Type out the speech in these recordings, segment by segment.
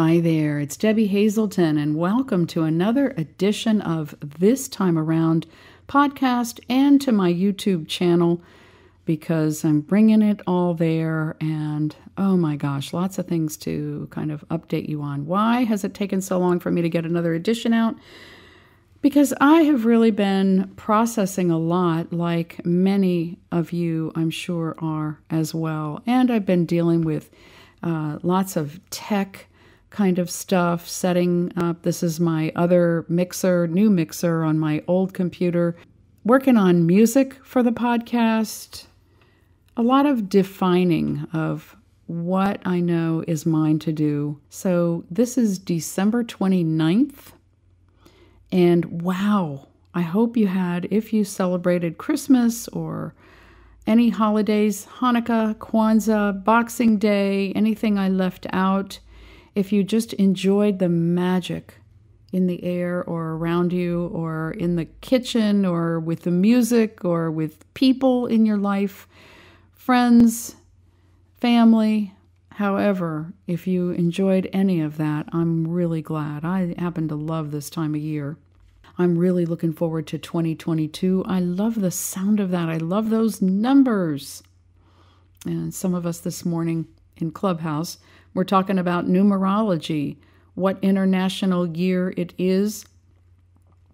Hi there, it's Debbie Hazelton, and welcome to another edition of This Time Around podcast and to my YouTube channel, because I'm bringing it all there, and oh my gosh, lots of things to kind of update you on. Why has it taken so long for me to get another edition out? Because I have really been processing a lot, like many of you I'm sure are as well, and I've been dealing with lots of tech kind of stuff, setting up. This is my other new mixer on my old computer, working on music for the podcast, a lot of defining of what I know is mine to do. So this is December 29th, and wow, I hope you had, if you celebrated Christmas or any holidays, Hanukkah, Kwanzaa, Boxing Day, anything I left out, if you just enjoyed the magic in the air or around you or in the kitchen or with the music or with people in your life, friends, family, however, if you enjoyed any of that, I'm really glad. I happen to love this time of year. I'm really looking forward to 2022. I love the sound of that. I love those numbers. And some of us this morning in Clubhouse, we're talking about numerology, what international year it is,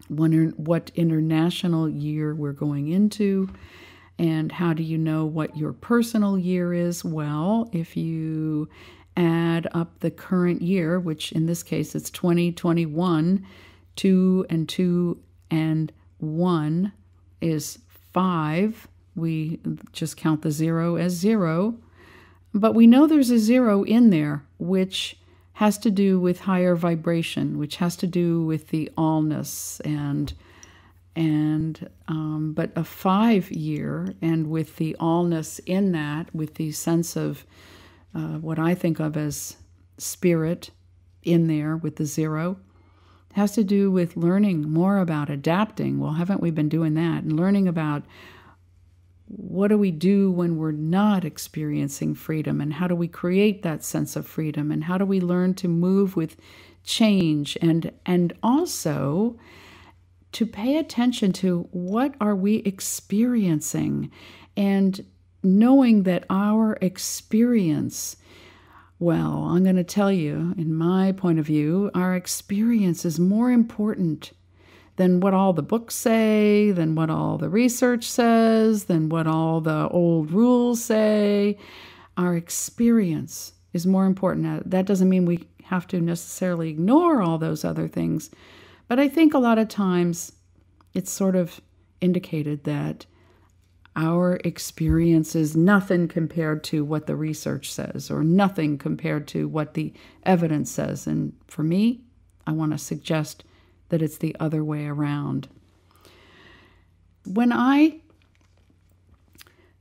what international year we're going into, and how do you know what your personal year is? Well, if you add up the current year, which in this case it's 2021, 2 and 2 and 1 is 5. We just count the 0 as 0. But we know there's a 0 in there, which has to do with higher vibration, which has to do with the allness, but a 5 year, and with the allness in that, with the sense of what I think of as spirit in there with the 0, has to do with learning more about adapting. Well, haven't we been doing that? And learning about what do we do when we're not experiencing freedom, and how do we create that sense of freedom, and how do we learn to move with change, and also to pay attention to what are we experiencing, and knowing that our experience, well, I'm going to tell you, in my point of view, our experience is more important than what all the books say, than what all the research says, than what all the old rules say. Our experience is more important. Now, that doesn't mean we have to necessarily ignore all those other things, but I think a lot of times it's sort of indicated that our experience is nothing compared to what the research says, or nothing compared to what the evidence says. And for me, I want to suggest that it's the other way around. When I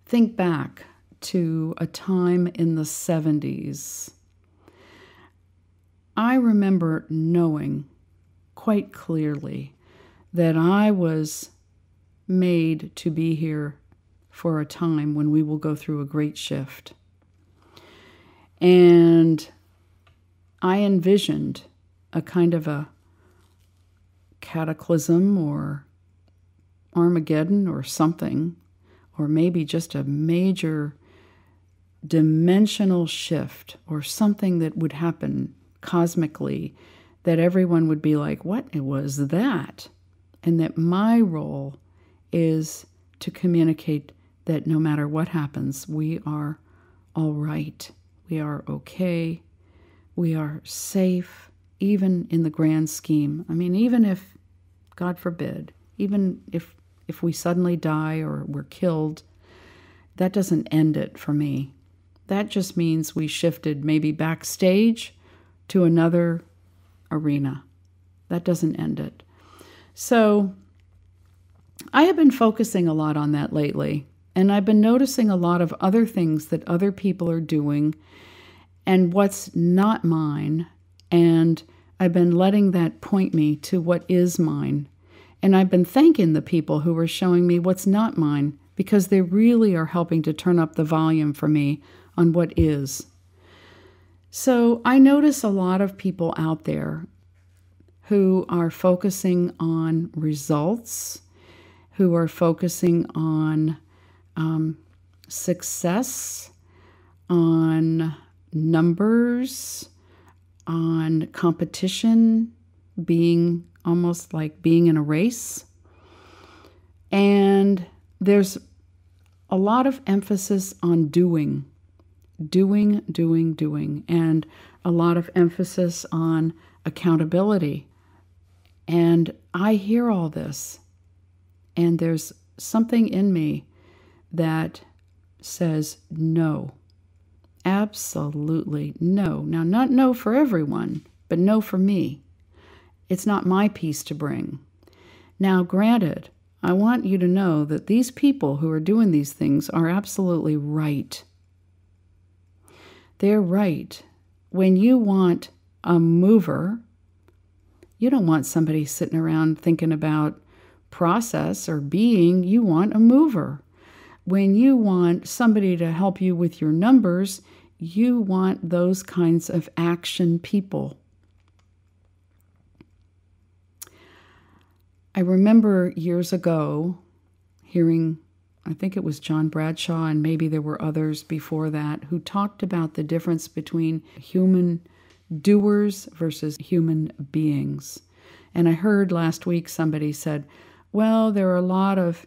think back to a time in the 70s, I remember knowing quite clearly that I was made to be here for a time when we will go through a great shift. And I envisioned a kind of a cataclysm or Armageddon or something, or maybe just a major dimensional shift or something that would happen cosmically, that everyone would be like, what was that? And that my role is to communicate that no matter what happens, we are all right, we are okay, we are safe, even in the grand scheme. I mean, even if, God forbid, even if we suddenly die or we're killed, that doesn't end it for me. That just means we shifted maybe backstage to another arena. That doesn't end it. So I have been focusing a lot on that lately, and I've been noticing a lot of other things that other people are doing and what's not mine, and I've been letting that point me to what is mine. And I've been thanking the people who are showing me what's not mine, because they really are helping to turn up the volume for me on what is. So I notice a lot of people out there who are focusing on results, who are focusing on success, on numbers, on competition, being almost like being in a race. And there's a lot of emphasis on doing, and a lot of emphasis on accountability. And I hear all this, and there's something in me that says no. Absolutely no. Now, not no for everyone, but no for me. It's not my piece to bring. Now, granted, I want you to know that these people who are doing these things are absolutely right. They're right. When you want a mover, you don't want somebody sitting around thinking about process or being. You want a mover. When you want somebody to help you with your numbers, you want those kinds of action people. I remember years ago hearing, I think it was John Bradshaw, and maybe there were others before that, who talked about the difference between human doers versus human beings. And I heard last week somebody said, well, there are a lot of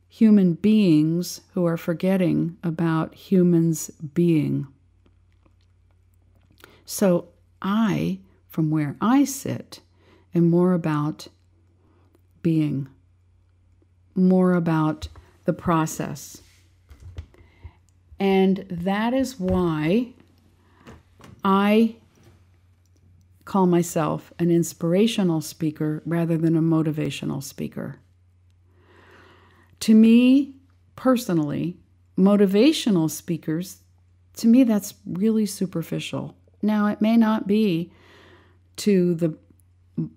human beings who are forgetting about humans being. So I, from where I sit, am more about being, more about the process. And that is why I call myself an inspirational speaker rather than a motivational speaker. To me, personally, motivational speakers, to me, that's really superficial. Now, it may not be to the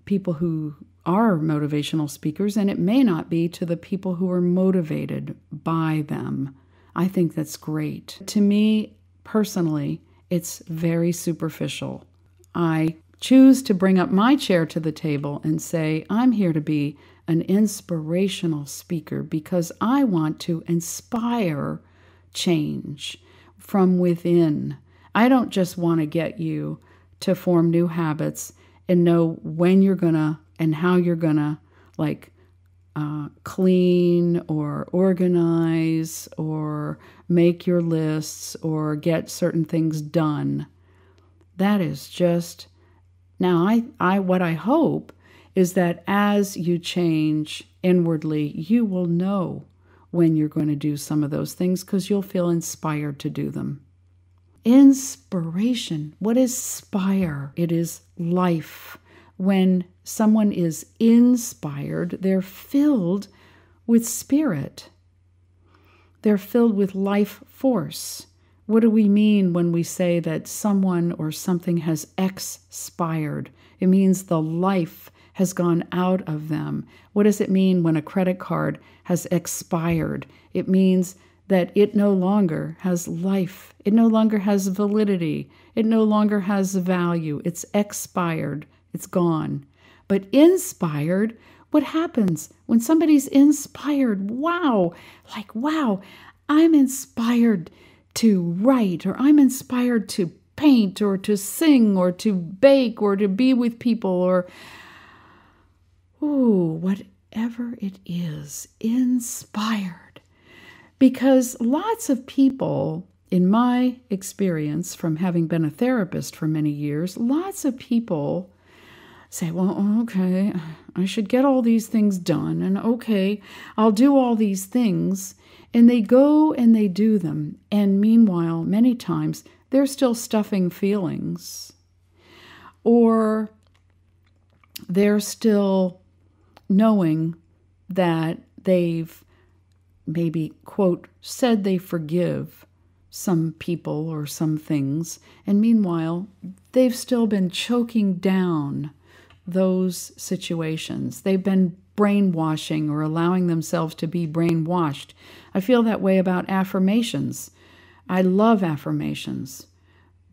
people who are motivational speakers, and it may not be to the people who are motivated by them. I think that's great. To me, personally, it's very superficial. I choose to bring up my chair to the table and say, I'm here to be an inspirational speaker because I want to inspire change from within. I don't just want to get you to form new habits and know when you're going to and how you're going to clean or organize or make your lists or get certain things done. That is just... Now, what I hope is that as you change inwardly, you will know when you're going to do some of those things because you'll feel inspired to do them. Inspiration. What is inspire? It is life. When someone is inspired, they're filled with spirit. They're filled with life force. What do we mean when we say that someone or something has expired? It means the life has gone out of them. What does it mean when a credit card has expired? It means that it no longer has life. It no longer has validity. It no longer has value. It's expired. It's gone. But inspired, what happens when somebody's inspired? Wow, I'm inspired to write, or I'm inspired to paint, or to sing, or to bake, or to be with people, or whatever it is, inspired. Because lots of people, in my experience from having been a therapist for many years, lots of people say, well, okay, I should get all these things done, and okay, I'll do all these things. And they go and they do them. And meanwhile, many times, they're still stuffing feelings. Or they're still knowing that they've maybe, quote, said they forgive some people or some things. And meanwhile, they've still been choking down those situations. They've been brainwashing or allowing themselves to be brainwashed. I feel that way about affirmations. I love affirmations,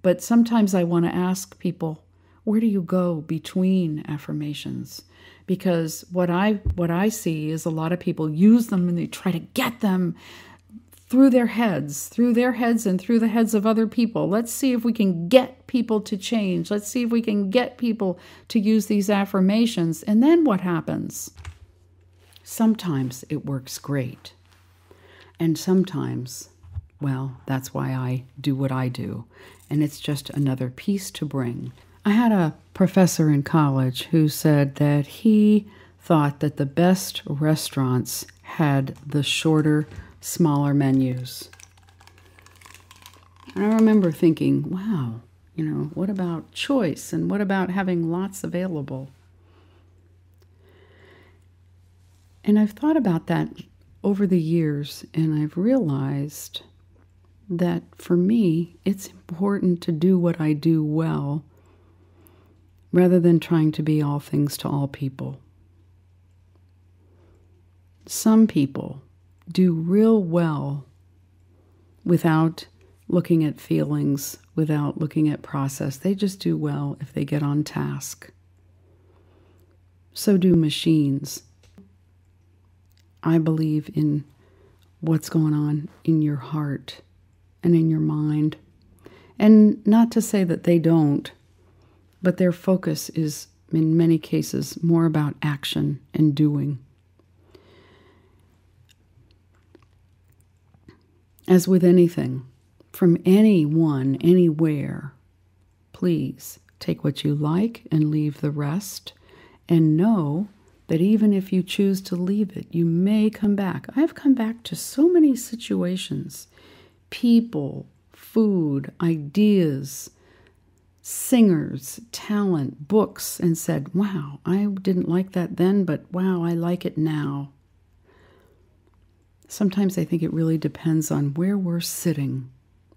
But sometimes I want to ask people, where do you go between affirmations? Because what I see is a lot of people use them and they try to get them through their heads and through the heads of other people. Let's see if we can get people to change. Let's see if we can get people to use these affirmations. And then what happens? Sometimes it works great. And sometimes, well, that's why I do what I do. And it's just another piece to bring. I had a professor in college who said that he thought that the best restaurants had the shorter, smaller menus. And I remember thinking, wow, what about choice and what about having lots available? And I've thought about that over the years, and I've realized that for me, it's important to do what I do well rather than trying to be all things to all people. Some people do real well without looking at feelings, without looking at process. They just do well if they get on task. So do machines. I believe in what's going on in your heart and in your mind. And not to say that they don't, but their focus is, in many cases, more about action and doing. As with anything, from anyone, anywhere, please take what you like and leave the rest, and know that even if you choose to leave it, you may come back. I've come back to so many situations, people, food, ideas, singers, talent, books, and said, wow, I didn't like that then, but wow, I like it now. Sometimes I think it really depends on where we're sitting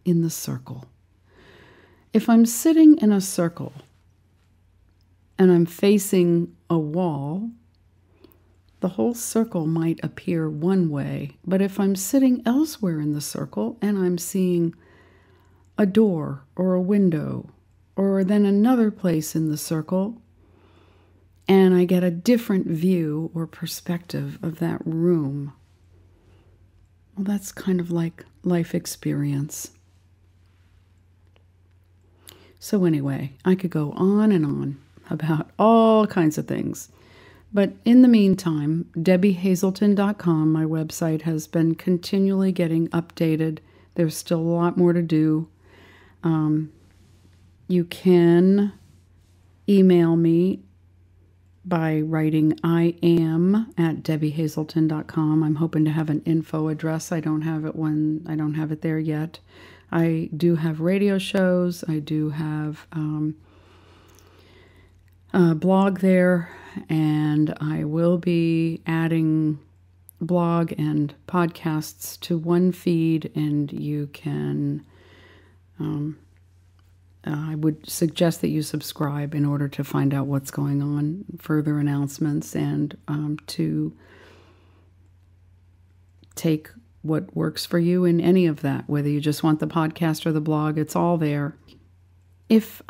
in the circle. If I'm sitting in a circle and I'm facing a wall, the whole circle might appear one way. But if I'm sitting elsewhere in the circle and I'm seeing a door or a window or then another place in the circle, and I get a different view or perspective of that room, well, that's kind of like life experience. So anyway, I could go on and on about all kinds of things. But in the meantime, DebbieHazelton.com, my website, has been continually getting updated. There's still a lot more to do. You can email me by writing IAM@DebbieHazelton.com. I'm hoping to have an info address. I don't have it there yet. I do have radio shows. I do have a blog there, and I will be adding blog and podcasts to one feed, and you can I would suggest that you subscribe in order to find out what's going on, further announcements, and to take what works for you in any of that, whether you just want the podcast or the blog, it's all there. If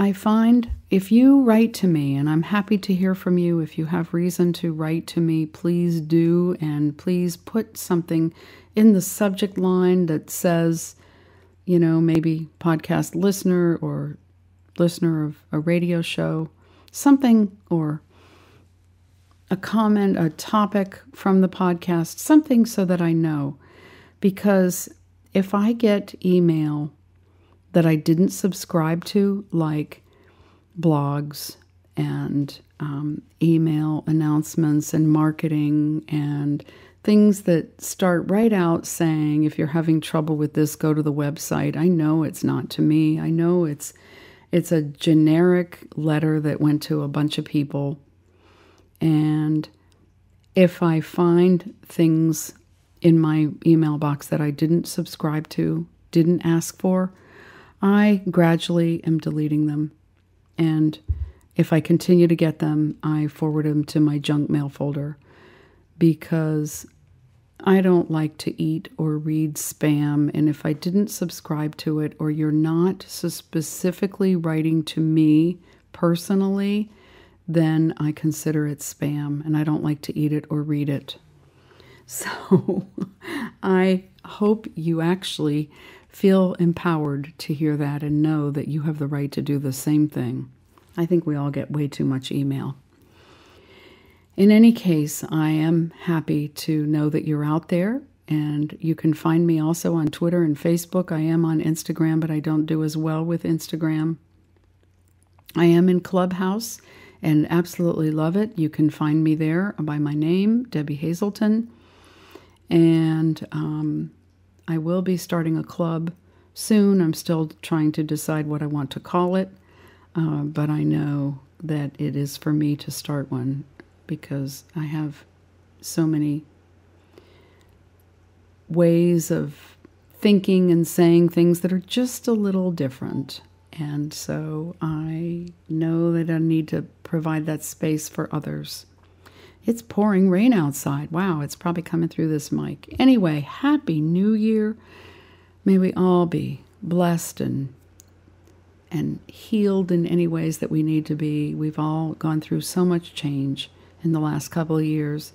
you write to me, and I'm happy to hear from you, if you have reason to write to me, please do, and please put something in the subject line that says, maybe podcast listener or listener of a radio show, something, or a comment, a topic from the podcast, something so that I know. Because if I get email that I didn't subscribe to, like blogs and email announcements and marketing and things that start right out saying, if you're having trouble with this, go to the website. I know it's not to me. I know it's a generic letter that went to a bunch of people. And if I find things in my email box that I didn't subscribe to, didn't ask for, I gradually am deleting them. And if I continue to get them, I forward them to my junk mail folder, because I don't like to eat or read spam, and if I didn't subscribe to it or you're not so specifically writing to me personally, then I consider it spam, and I don't like to eat it or read it. So I hope you actually feel empowered to hear that and know that you have the right to do the same thing. I think we all get way too much email. In any case, I am happy to know that you're out there, and you can find me also on Twitter and Facebook. I am on Instagram, but I don't do as well with Instagram. I am in Clubhouse and absolutely love it. You can find me there by my name, Debbie Hazelton. And I will be starting a club soon. I'm still trying to decide what I want to call it, but I know that it is for me to start one because I have so many ways of thinking and saying things that are just a little different. And so I know that I need to provide that space for others. It's pouring rain outside. Wow, it's probably coming through this mic. Anyway, Happy New Year. May we all be blessed and healed in any ways that we need to be. We've all gone through so much change in the last couple of years.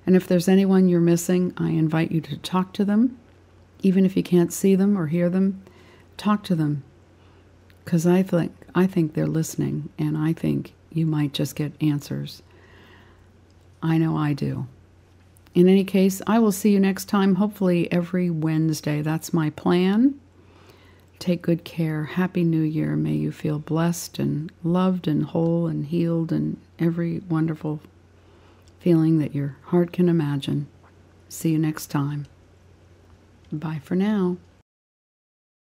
And if there's anyone you're missing, I invite you to talk to them. Even if you can't see them or hear them, talk to them. Because I think they're listening, and I think you might just get answers. I know I do. In any case, I will see you next time, hopefully every Wednesday. That's my plan. Take good care. Happy New Year. May you feel blessed and loved and whole and healed and every wonderful feeling that your heart can imagine. See you next time. Bye for now.